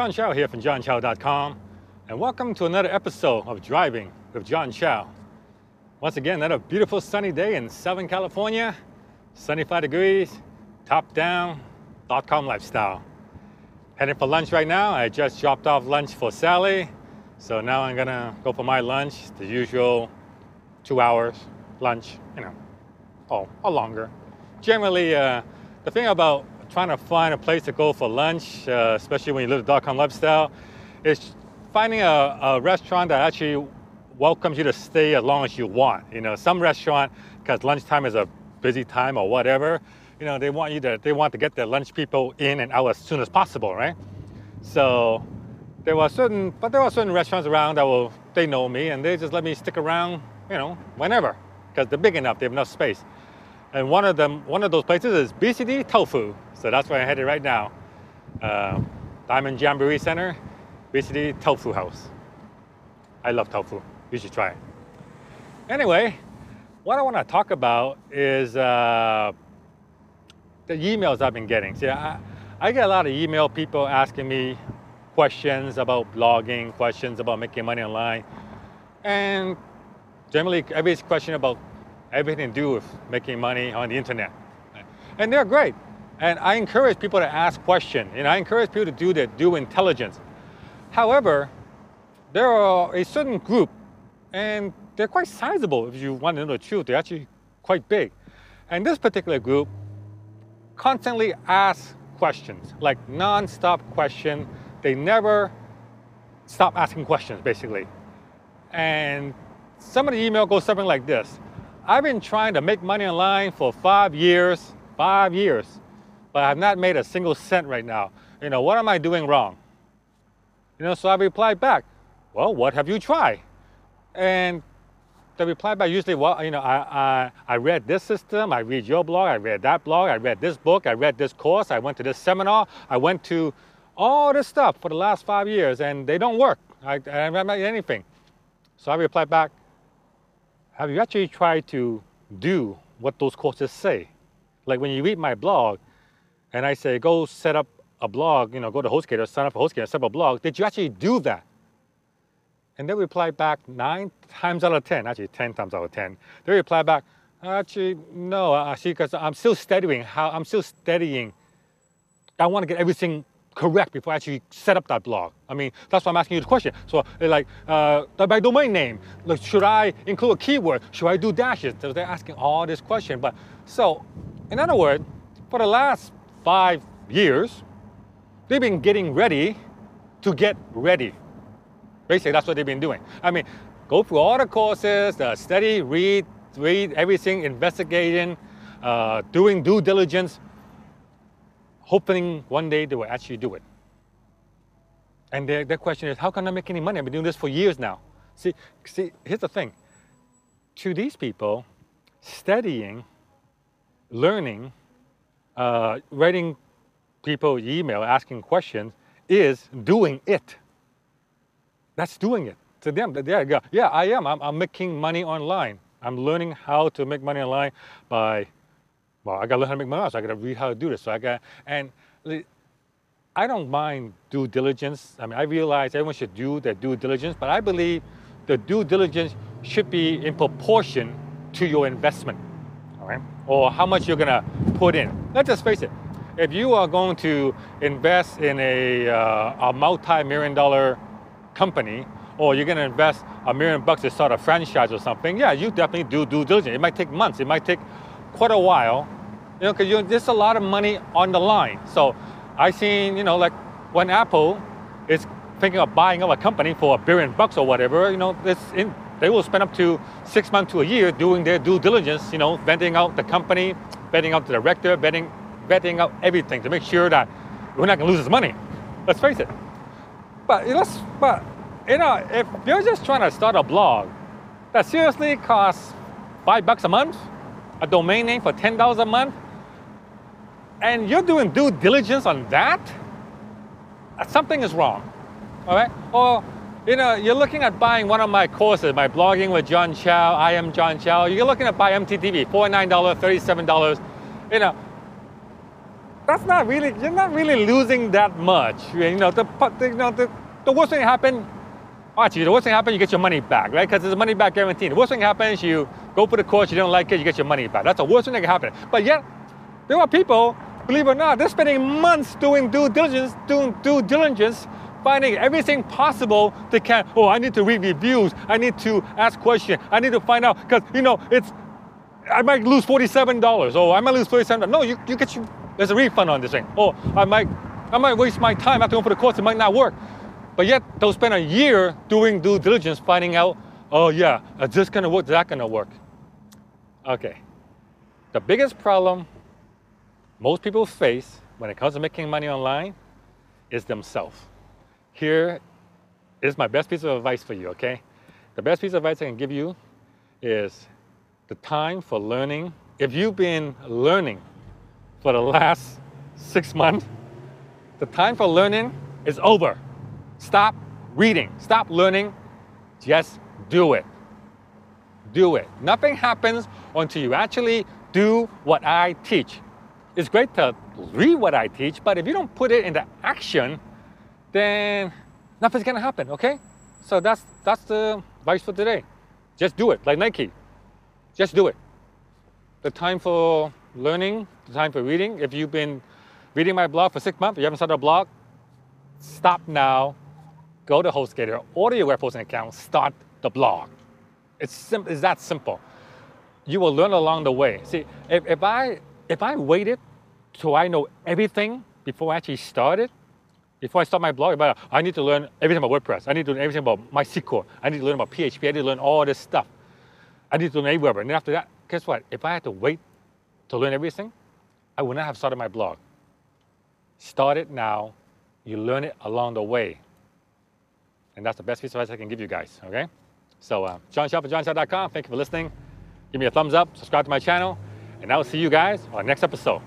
John Chow here from johnchow.com, and welcome to another episode of Driving with John Chow. Once again, another beautiful sunny day in Southern California, 75 degrees, top down, .com lifestyle. Heading for lunch right now. I just dropped off lunch for Sally, so now I'm gonna go for my lunch, the usual 2 hours lunch, or longer. Generally, the thing about trying to find a place to go for lunch, especially when you live the .com lifestyle, is finding a restaurant that actually welcomes you to stay as long as you want. Some restaurant, because lunchtime is a busy time or whatever, they want to get their lunch people in and out as soon as possible, right? So there were certain restaurants around they know me and they just let me stick around, whenever, because they're big enough, they have enough space. And one of those places is BCD Tofu. So that's where I'm headed right now. Diamond Jamboree Center, BCD Tofu House. I love tofu. You should try it. Anyway, what I want to talk about is the emails I've been getting. See, I get a lot of email people asking me questions about blogging, questions about making money online, and generally everybody's question about everything to do with making money on the internet. And they're great. And I encourage people to ask questions. I encourage people to do their due intelligence. However, there are a certain group, and they're quite sizable if you want to know the truth. They're actually quite big. And this particular group constantly asks questions, like non-stop questions. They never stop asking questions, basically. And some of the email goes something like this. I've been trying to make money online for 5 years, but I have not made a single cent right now. What am I doing wrong? So I reply back, well, what have you tried? And the reply back usually, well, I read this system, I read your blog, I read that blog, I read this book, I read this course, I went to this seminar, I went to all this stuff for the last 5 years, and they don't work. I haven't made anything. So I reply back, have you actually tried to do what those courses say? Like when you read my blog and I say, go set up a blog, go to HostGator, sign up for HostGator, set up a blog, did you actually do that? And they reply back 9 times out of 10, actually 10 times out of 10. They reply back, actually, no, actually, because I'm still studying. I want to get everything correct before I actually set up that blog. That's why I'm asking you the question. So like, my domain name, like, should I include a keyword? Should I do dashes? So they're asking all this question. But so, in other words, for the last 5 years, they've been getting ready to get ready. Basically, that's what they've been doing. Go through all the courses, study, read everything, investigating, doing due diligence, hoping one day they will actually do it. And their question is, how can I make any money? I've been doing this for years now. See, here's the thing. To these people, studying, learning, writing people email, asking questions, is doing it. That's doing it. To them, yeah, I am. I'm making money online. I'm learning how to make money online by, I gotta learn how to make money online, so I gotta read how to do this. And I don't mind due diligence. I realize everyone should do their due diligence, but I believe the due diligence should be in proportion to your investment, all right? Or how much you're gonna put in. Let's just face it. If you are going to invest in a multi-million-dollar company, or you're gonna invest $1 million to start a franchise or something, yeah, you definitely do due diligence. It might take months. It might take quite a while, because there's a lot of money on the line. So I seen, like when Apple is thinking of buying up a company for $1 billion or whatever, they will spend up to 6 months to a year doing their due diligence, vetting out the company, vetting out the director, vetting out everything to make sure that we're not gonna lose this money. Let's face it. But if you're just trying to start a blog that seriously costs $5 a month, a domain name for $10 a month, and you're doing due diligence on that, something is wrong, all right? Or, you're looking at buying one of my courses, my blogging with John Chow, I am John Chow. You're looking at buy MTTV, $49, $37. that's not really, you're not really losing that much. The worst thing that happen, actually, the worst thing that happens, you get your money back, right? Because there's a money back guarantee. The worst thing that happens, you go for the course, you don't like it, you get your money back. That's the worst thing that can happen. But yet, there are people, believe it or not, they're spending months doing due diligence, finding everything possible they can. Oh, I need to read reviews. I need to ask questions. I need to find out, because, I might lose $47. Oh, I might lose $47. No, there's a refund on this thing. Oh, I might waste my time after going for the course. It might not work. But yet, they'll spend a year doing due diligence, finding out, oh yeah, is this gonna work, is that gonna work? Okay, the biggest problem most people face when it comes to making money online is themselves. Here is my best piece of advice for you, okay? The best piece of advice I can give you is the time for learning. If you've been learning for the last 6 months, the time for learning is over. Stop reading, stop learning, just do it. Do it. Nothing happens until you actually do what I teach. It's great to read what I teach, but if you don't put it into action, then nothing's gonna happen, okay? So that's the advice for today. Just do it, like Nike. Just do it. The time for learning, the time for reading. If you've been reading my blog for 6 months, you haven't started a blog, stop now. Go to HostGator, order your web hosting account, start the blog. It's that simple. You will learn along the way. See, if I waited till I know everything before I actually started, before I start my blog, I need to learn everything about WordPress. I need to learn everything about MySQL. I need to learn about PHP. I need to learn all this stuff. I need to learn Aweber. And then after that, guess what? If I had to wait to learn everything, I would not have started my blog. Start it now. You learn it along the way. And that's the best piece of advice I can give you guys, okay? So, John Chow for johnchow.com. Thank you for listening. Give me a thumbs up, subscribe to my channel, and I will see you guys on the next episode.